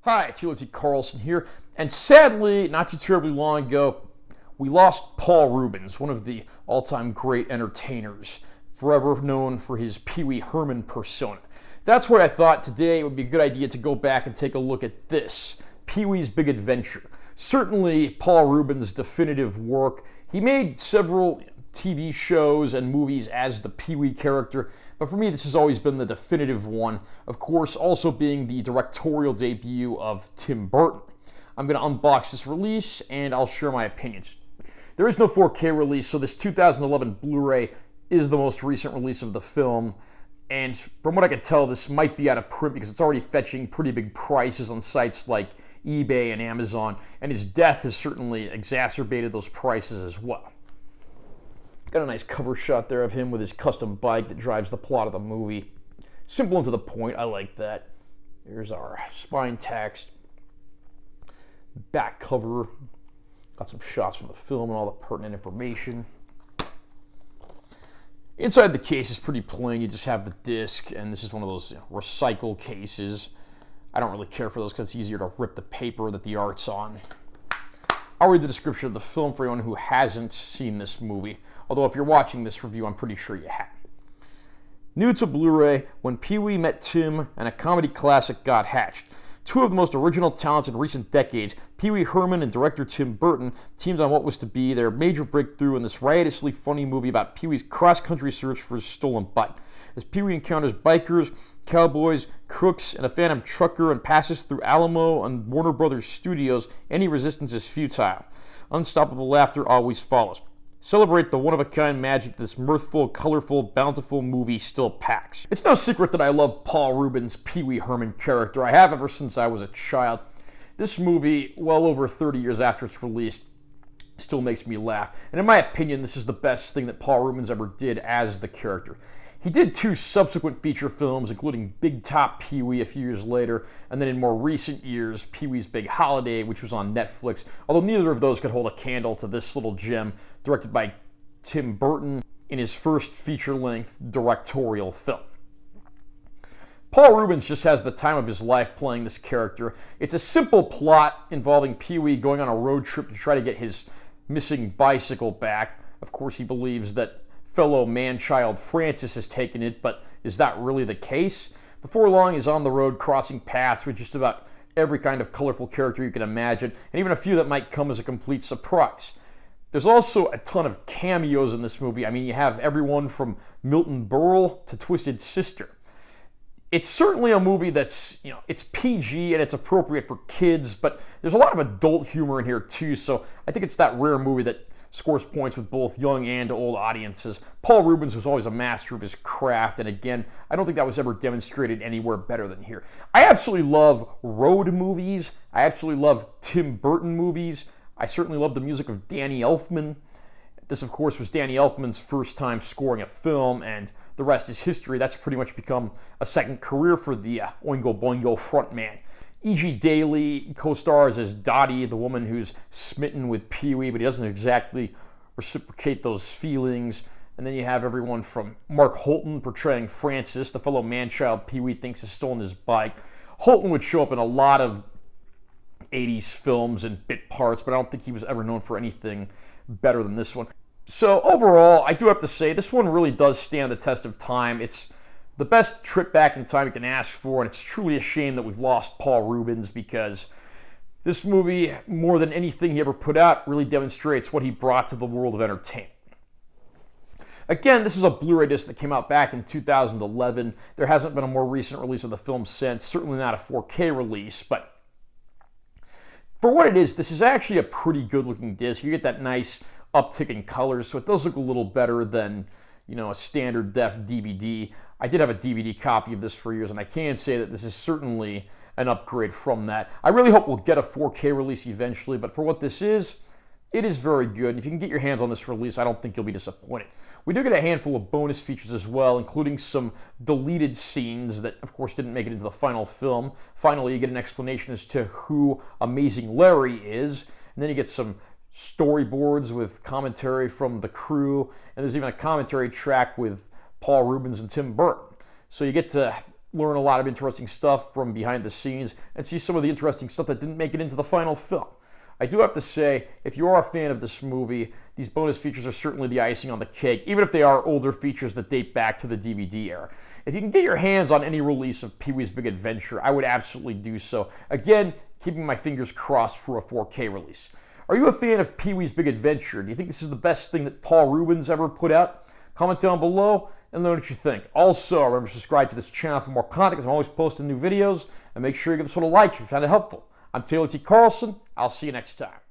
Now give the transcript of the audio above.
Hi, T. Carlson here, and sadly, not too terribly long ago, we lost Paul Reubens, one of the all-time great entertainers, forever known for his Pee Wee Herman persona. That's why I thought today it would be a good idea to go back and take a look at this, Pee Wee's Big Adventure. Certainly Paul Reubens' definitive work. He made several TV shows and movies as the Pee Wee character, but for me this has always been the definitive one, of course also being the directorial debut of Tim Burton. I'm going to unbox this release and I'll share my opinions. There is no 4K release, so this 2011 Blu-ray is the most recent release of the film, and from what I can tell this might be out of print because it's already fetching pretty big prices on sites like eBay and Amazon, and his death has certainly exacerbated those prices as well. Got a nice cover shot there of him with his custom bike that drives the plot of the movie. Simple and to the point, I like that. Here's our spine text, back cover. Got some shots from the film and all the pertinent information. Inside the case is pretty plain. You just have the disc, and this is one of those recycle cases. I don't really care for those because it's easier to rip the paper that the art's on. I'll read the description of the film for anyone who hasn't seen this movie, although if you're watching this review, I'm pretty sure you have. New to Blu-ray, when Pee Wee met Tim and a comedy classic got hatched. Two of the most original talents in recent decades, Pee Wee Herman and director Tim Burton, teamed on what was to be their major breakthrough in this riotously funny movie about Pee Wee's cross-country search for his stolen bike. As Pee Wee encounters bikers, cowboys, crooks, and a phantom trucker and passes through Alamo and Warner Brothers studios, any resistance is futile. Unstoppable laughter always follows. Celebrate the one-of-a-kind magic this mirthful, colorful, bountiful movie still packs. It's no secret that I love Paul Reubens' Pee Wee Herman character. I have ever since I was a child. This movie, well over 30 years after its release, still makes me laugh. And in my opinion, this is the best thing that Paul Reubens ever did as the character. He did two subsequent feature films, including Big Top Pee Wee a few years later, and then in more recent years, Pee Wee's Big Holiday, which was on Netflix, although neither of those could hold a candle to this little gem, directed by Tim Burton in his first feature-length directorial film. Paul Reubens just has the time of his life playing this character. It's a simple plot involving Pee Wee going on a road trip to try to get his missing bicycle back. Of course, he believes that fellow man-child Francis has taken it, but is that really the case? Before long, he's on the road crossing paths with just about every kind of colorful character you can imagine, and even a few that might come as a complete surprise. There's also a ton of cameos in this movie. I mean, you have everyone from Milton Berle to Twisted Sister. It's certainly a movie that's, it's PG and it's appropriate for kids, but there's a lot of adult humor in here too, so I think it's that rare movie that scores points with both young and old audiences. Paul Reubens was always a master of his craft, and again, I don't think that was ever demonstrated anywhere better than here. I absolutely love road movies. I absolutely love Tim Burton movies. I certainly love the music of Danny Elfman. This, of course, was Danny Elfman's first time scoring a film, and the rest is history. That's pretty much become a second career for the Oingo Boingo frontman. E.G. Daily co-stars as Dottie, the woman who's smitten with Pee Wee, but he doesn't exactly reciprocate those feelings. And then you have everyone from Mark Holton portraying Francis, the fellow man-child Pee Wee thinks has stolen his bike. Holton would show up in a lot of 80s films and bit parts, but I don't think he was ever known for anything better than this one. So overall, I do have to say, this one really does stand the test of time. It's the best trip back in time you can ask for, and it's truly a shame that we've lost Paul Reubens because this movie, more than anything he ever put out, really demonstrates what he brought to the world of entertainment. Again, this is a Blu-ray disc that came out back in 2011. There hasn't been a more recent release of the film since, certainly not a 4K release, but for what it is, this is actually a pretty good-looking disc. You get that nice uptick in colors, so it does look a little better than a standard def DVD. I did have a DVD copy of this for years, and I can say that this is certainly an upgrade from that. I really hope we'll get a 4K release eventually, but for what this is, it is very good. And if you can get your hands on this release, I don't think you'll be disappointed. We do get a handful of bonus features as well, including some deleted scenes that, of course, didn't make it into the final film. Finally, you get an explanation as to who Amazing Larry is, and then you get some storyboards with commentary from the crew, and there's even a commentary track with Paul Reubens and Tim Burton. So you get to learn a lot of interesting stuff from behind the scenes and see some of the interesting stuff that didn't make it into the final film. I do have to say, if you are a fan of this movie, these bonus features are certainly the icing on the cake, even if they are older features that date back to the DVD era. If you can get your hands on any release of Pee-wee's Big Adventure, I would absolutely do so. Again, keeping my fingers crossed for a 4K release. Are you a fan of Pee-wee's Big Adventure? Do you think this is the best thing that Paul Reubens ever put out? Comment down below and let me know what you think. Also, remember to subscribe to this channel for more content because I'm always posting new videos. And make sure you give this one a like if you found it helpful. I'm Taylor T. Carlson. I'll see you next time.